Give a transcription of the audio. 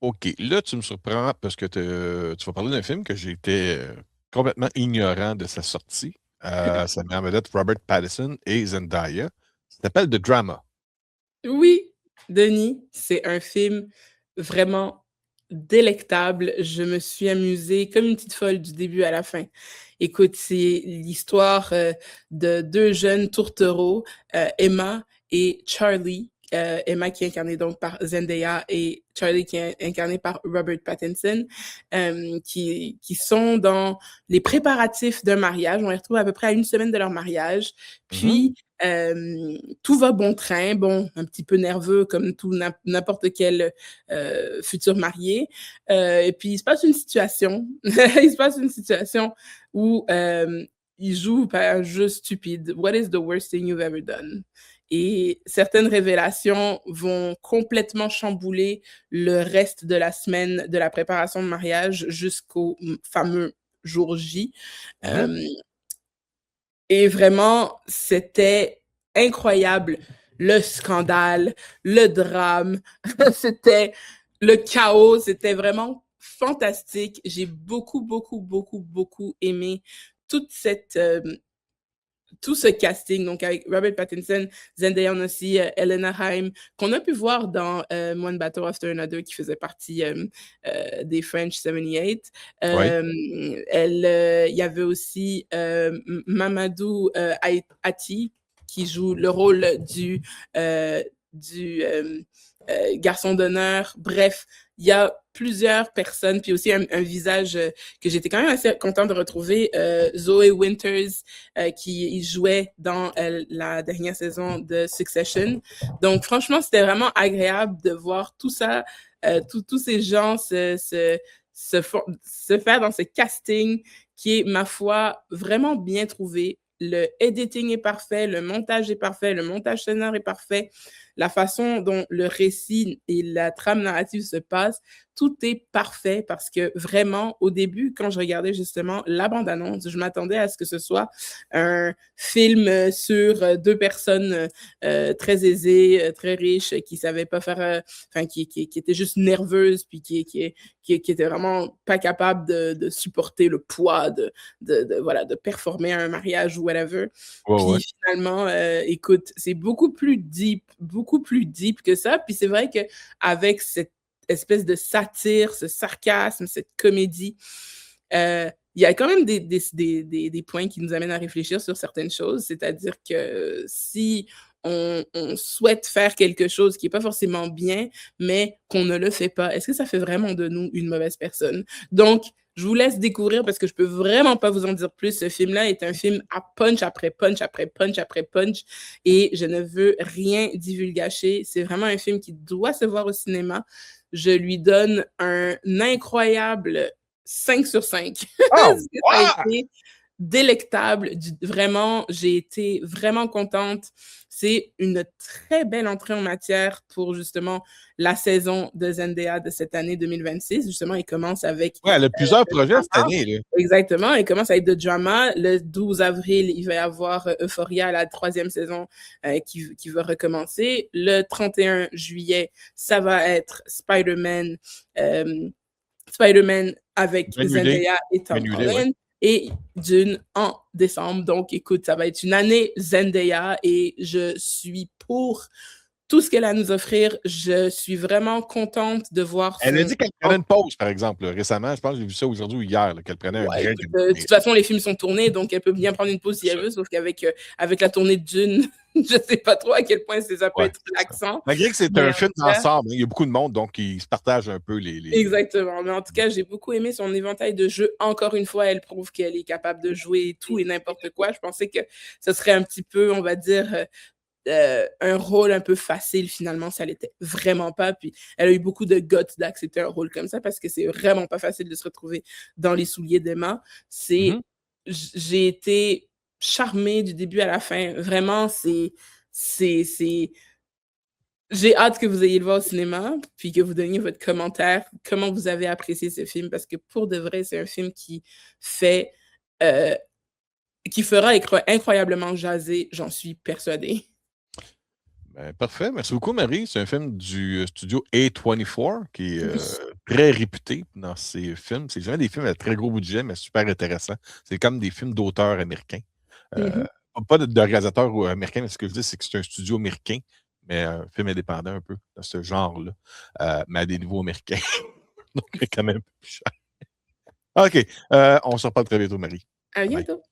OK, là, tu me surprends parce que tu vas parler d'un film que j'étais complètement ignorant de sa sortie. Ça met en vedette Robert Pattinson et Zendaya. Ça s'appelle The Drama. Oui, Denis, c'est un film vraiment délectable. Je me suis amusée comme une petite folle du début à la fin. Écoute, c'est l'histoire de deux jeunes tourtereaux, Emma et Charlie. Emma qui est incarnée donc par Zendaya et Charlie qui est incarné par Robert Pattinson, qui sont dans les préparatifs d'un mariage. On les retrouve à peu près à une semaine de leur mariage. Mhm. Puis, tout va bon train, bon, un petit peu nerveux comme tout n'importe quel futur marié. Et puis, il se passe une situation, il se passe une situation où il joue un jeu stupide. What is the worst thing you've ever done? Et certaines révélations vont complètement chambouler le reste de la semaine de la préparation de mariage jusqu'au fameux jour J. Mhm. Euh, et vraiment, c'était incroyable. Le scandale, le drame, c'était le chaos, c'était vraiment fantastique. J'ai beaucoup, beaucoup, beaucoup, beaucoup aimé toute cette, tout ce casting, donc avec Robert Pattinson, Zendaya aussi, Helena Haim, qu'on a pu voir dans One Battle After Another, qui faisait partie des French 78. Oui. Il y avait aussi Mamadou Ati, qui joue le rôle du garçon d'honneur. Bref, il y a plusieurs personnes, puis aussi un visage que j'étais quand même assez contente de retrouver, Zoe Winters, qui jouait dans la dernière saison de Succession. Donc, franchement, c'était vraiment agréable de voir tout ça, tous ces gens se faire dans ce casting qui est, ma foi, vraiment bien trouvé. Le editing est parfait, le montage est parfait, le montage sonore est parfait, la façon dont le récit et la trame narrative se passent, tout est parfait parce que vraiment, au début, quand je regardais justement la bande-annonce, je m'attendais à ce que ce soit un film sur deux personnes très aisées, très riches, qui savaient pas faire, enfin, qui étaient juste nerveuses, puis qui étaient vraiment pas capables de supporter le poids voilà, de performer à un mariage ou whatever. Ouais, ouais. Puis finalement, écoute, c'est beaucoup plus deep que ça. Puis c'est vrai qu'avec cette espèce de satire, ce sarcasme, cette comédie, il y a quand même des points qui nous amènent à réfléchir sur certaines choses. C'est-à-dire que si on souhaite faire quelque chose qui n'est pas forcément bien, mais qu'on ne le fait pas, est-ce que ça fait vraiment de nous une mauvaise personne? Donc, je vous laisse découvrir parce que je peux vraiment pas vous en dire plus. Ce film-là est un film à punch après punch après punch après punch et je ne veux rien divulgacher. C'est vraiment un film qui doit se voir au cinéma. Je lui donne un incroyable 5 sur 5. Oh, Ça a wow! été délectable. Vraiment, j'ai été vraiment contente. C'est une très belle entrée en matière pour justement la saison de Zendaya de cette année 2026. Justement, il commence avec Ouais, elle a plusieurs le projets cette drama. année, là. Exactement, il commence avec The Drama. Le 12 avril, il va y avoir Euphoria, la troisième saison qui va recommencer. Le 31 juillet, ça va être euh, Spider-Man avec Grenouillé. Zendaya et Tom Grenouillé, ouais. Holland et Dune en décembre. Donc, écoute, ça va être une année Zendaya et je suis pour tout ce qu'elle a à nous offrir. Je suis vraiment contente de voir Elle a son... dit qu'elle prenait une pause, par exemple, là, récemment. Je pense que j'ai vu ça aujourd'hui ou hier, là, qu'elle prenait un Ouais, break. écoute, de toute façon, les films sont tournés, donc elle peut bien prendre une pause si C'est elle ça. veut, sauf qu'avec avec la tournée de Dune, je sais pas trop à quel point ça peut Ouais, être c'est ça. relaxant. Malgré que c'est Mais un en film tout cas, d'ensemble, hein, il y a beaucoup de monde, donc ils se partagent un peu exactement. Mais en tout cas, j'ai beaucoup aimé son éventail de jeux. Encore une fois, elle prouve qu'elle est capable de jouer tout et n'importe quoi. Je pensais que ce serait un petit peu, on va dire, un rôle un peu facile. Finalement, ça l'était vraiment pas. Puis elle a eu beaucoup de guts d'accepter un rôle comme ça parce que c'est vraiment pas facile de se retrouver dans les souliers d'Emma. Mhm. J'ai été charmée du début à la fin. Vraiment, c'est, j'ai hâte que vous ayez le voir au cinéma, puis que vous donniez votre commentaire, comment vous avez apprécié ce film, parce que pour de vrai, c'est un film fait, euh, qui fera incroyablement jaser, j'en suis persuadée. Ben, parfait. Merci beaucoup, Marie. C'est un film du studio A24 qui est Oui. très réputés dans ces films. C'est jamais des films à très gros budget, mais super intéressants. C'est comme des films d'auteurs américains. Mhm. Pas de réalisateurs américains, mais ce que je dis, c'est que c'est un studio américain, mais un film indépendant un peu, dans ce genre-là, mais à des niveaux américains. Donc, quand même plus cher. OK. On se reparle très bientôt, Marie. À Bye. bientôt.